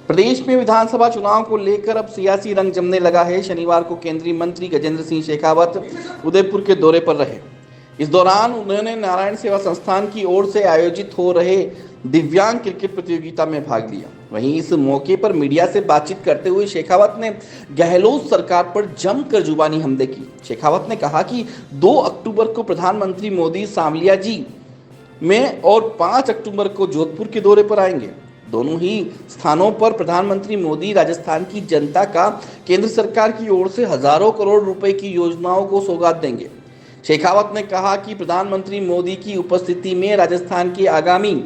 प्रदेश में विधानसभा चुनाव को लेकर अब सियासी रंग जमने लगा है। शनिवार को केंद्रीय मंत्री गजेंद्र सिंह शेखावत उदयपुर के दौरे पर रहे। इस दौरान उन्होंने नारायण सेवा संस्थान की ओर से आयोजित हो रहे दिव्यांग क्रिकेट प्रतियोगिता में भाग लिया। वहीं इस मौके पर मीडिया से बातचीत करते हुए शेखावत ने गहलोत सरकार पर जमकर जुबानी हमले की। शेखावत ने कहा कि 2 अक्टूबर को प्रधानमंत्री मोदी सांवलिया जी में और 5 अक्टूबर को जोधपुर के दौरे पर आएंगे। दोनों ही स्थानों पर प्रधानमंत्री मोदी राजस्थान की जनता का केंद्र सरकार की ओर से हजारों करोड़ रुपए की योजनाओं को सौगात देंगे। शेखावत ने कहा कि प्रधानमंत्री मोदी की उपस्थिति में राजस्थान के आगामी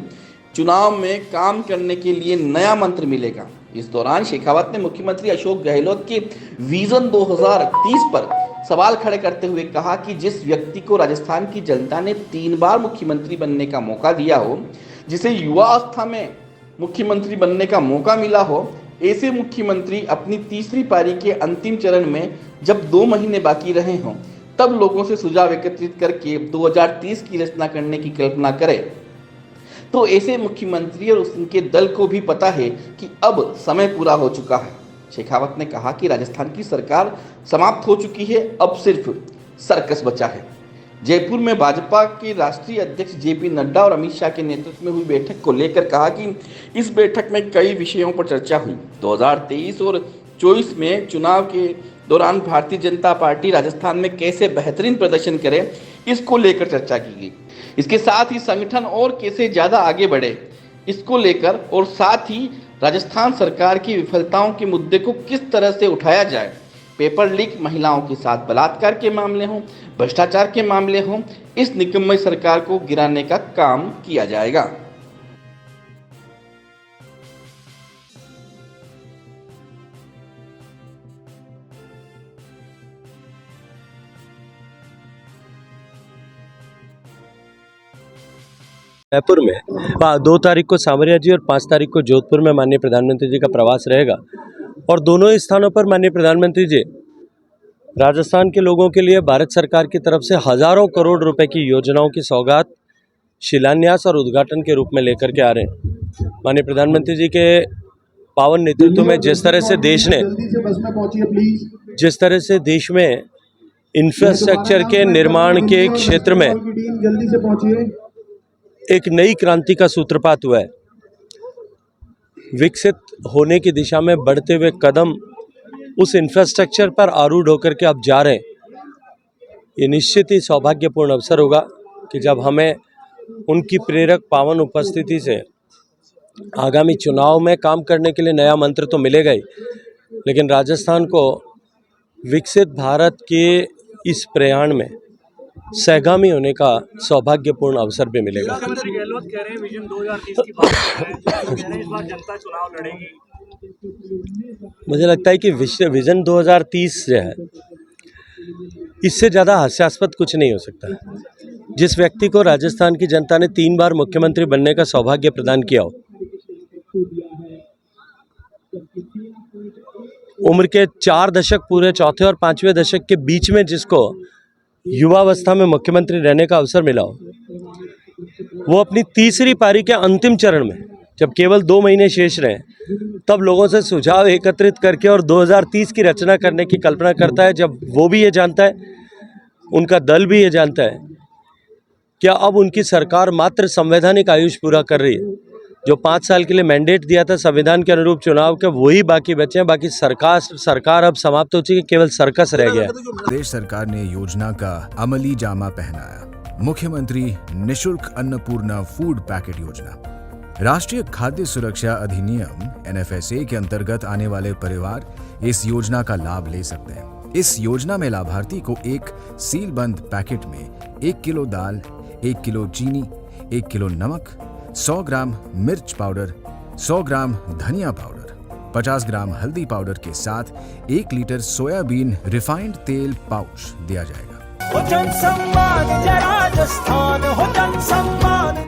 चुनाव में काम करने के लिए नया मंत्र मिलेगा। इस दौरान शेखावत ने मुख्यमंत्री अशोक गहलोत के विजन 2030 पर सवाल खड़े करते हुए कहा कि जिस व्यक्ति को राजस्थान की जनता ने 3 बार मुख्यमंत्री बनने का मौका दिया हो, जिसे युवा अवस्था में मुख्यमंत्री बनने का मौका मिला हो, ऐसे मुख्यमंत्री अपनी तीसरी पारी के अंतिम चरण में जब 2 महीने बाकी रहे हों, तब लोगों से सुझाव एकत्रित करके 2030 की रचना करने की कल्पना करें। तो ऐसे मुख्यमंत्री और उनके दल को भी पता है कि अब समय पूरा हो चुका है। शेखावत ने कहा कि राजस्थान की सरकार समाप्त हो चुकी है, अब सिर्फ सर्कस बचा है। जयपुर में भाजपा के राष्ट्रीय अध्यक्ष जेपी नड्डा और अमित शाह के नेतृत्व में हुई बैठक को लेकर कहा कि इस बैठक में कई विषयों पर चर्चा हुई। 2023 और 24 में चुनाव के दौरान भारतीय जनता पार्टी राजस्थान में कैसे बेहतरीन प्रदर्शन करे, इसको लेकर चर्चा की गई। इसके साथ ही संगठन और कैसे ज़्यादा आगे बढ़े, इसको लेकर, और साथ ही राजस्थान सरकार की विफलताओं के मुद्दे को किस तरह से उठाया जाए। पेपर लीक, महिलाओं के साथ बलात्कार के मामले हों, भ्रष्टाचार के मामले हों, इस निकम्मी सरकार को गिराने का काम किया जाएगा। जयपुर में 2 तारीख को सांवरिया जी और 5 तारीख को जोधपुर में माननीय प्रधानमंत्री जी का प्रवास रहेगा और दोनों ही स्थानों पर माननीय प्रधानमंत्री जी राजस्थान के लोगों के लिए भारत सरकार की तरफ से हजारों करोड़ रुपए की योजनाओं की सौगात, शिलान्यास और उद्घाटन के रूप में लेकर के आ रहे हैं। माननीय प्रधानमंत्री जी के पावन नेतृत्व में जिस तरह से देश में इंफ्रास्ट्रक्चर के निर्माण के क्षेत्र में एक नई क्रांति का सूत्रपात हुआ है, विकसित होने की दिशा में बढ़ते हुए कदम उस इंफ्रास्ट्रक्चर पर आरूढ़ होकर के अब जा रहे हैं। ये निश्चित ही सौभाग्यपूर्ण अवसर होगा कि जब हमें उनकी प्रेरक पावन उपस्थिति से आगामी चुनाव में काम करने के लिए नया मंत्र तो मिलेगा ही, लेकिन राजस्थान को विकसित भारत के इस प्रयाण में सहगामी होने का सौभाग्यपूर्ण अवसर भी मिलेगा। मुख्यमंत्री गहलोत कह रहे हैं विजन 2030 की बात कर रहे हैं, कह रहे हैं इस बार जनता चुनाव लड़ेगी। मुझे लगता है कि विजन 2030 जो है, इससे ज़्यादा हास्यास्पद कुछ नहीं हो सकता। जिस व्यक्ति को राजस्थान की जनता ने 3 बार मुख्यमंत्री बनने का सौभाग्य प्रदान किया हो, उम्र के 4 दशक पूरे, चौथे और 5वें दशक के बीच में जिसको युवावस्था में मुख्यमंत्री रहने का अवसर मिला हो, वो अपनी तीसरी पारी के अंतिम चरण में जब केवल 2 महीने शेष रहे, तब लोगों से सुझाव एकत्रित करके और 2030 की रचना करने की कल्पना करता है। जब वो भी ये जानता है, उनका दल भी ये जानता है, क्या अब उनकी सरकार मात्र संवैधानिक आयुष पूरा कर रही है। जो 5 साल के लिए मैंडेट दिया था संविधान के अनुरूप चुनाव के, वही बाकी बचे हैं। बाकी सरकार अब समाप्त हो चुकी है, केवल सर्कस रह गया है। प्रदेश सरकार ने योजना का अमली जामा पहनाया। मुख्यमंत्री निशुल्क अन्नपूर्णा फूड पैकेट योजना। राष्ट्रीय खाद्य सुरक्षा अधिनियम NFSA के अंतर्गत आने वाले परिवार इस योजना का लाभ ले सकते हैं। इस योजना में लाभार्थी को एक सीलबंद पैकेट में 1 किलो दाल, 1 किलो चीनी, 1 किलो नमक, 100 ग्राम मिर्च पाउडर, 100 ग्राम धनिया पाउडर, 50 ग्राम हल्दी पाउडर के साथ 1 लीटर सोयाबीन रिफाइंड तेल पाउच दिया जाएगा। हो जन सम्मान जय राजस्थान, हो जन सम्मान।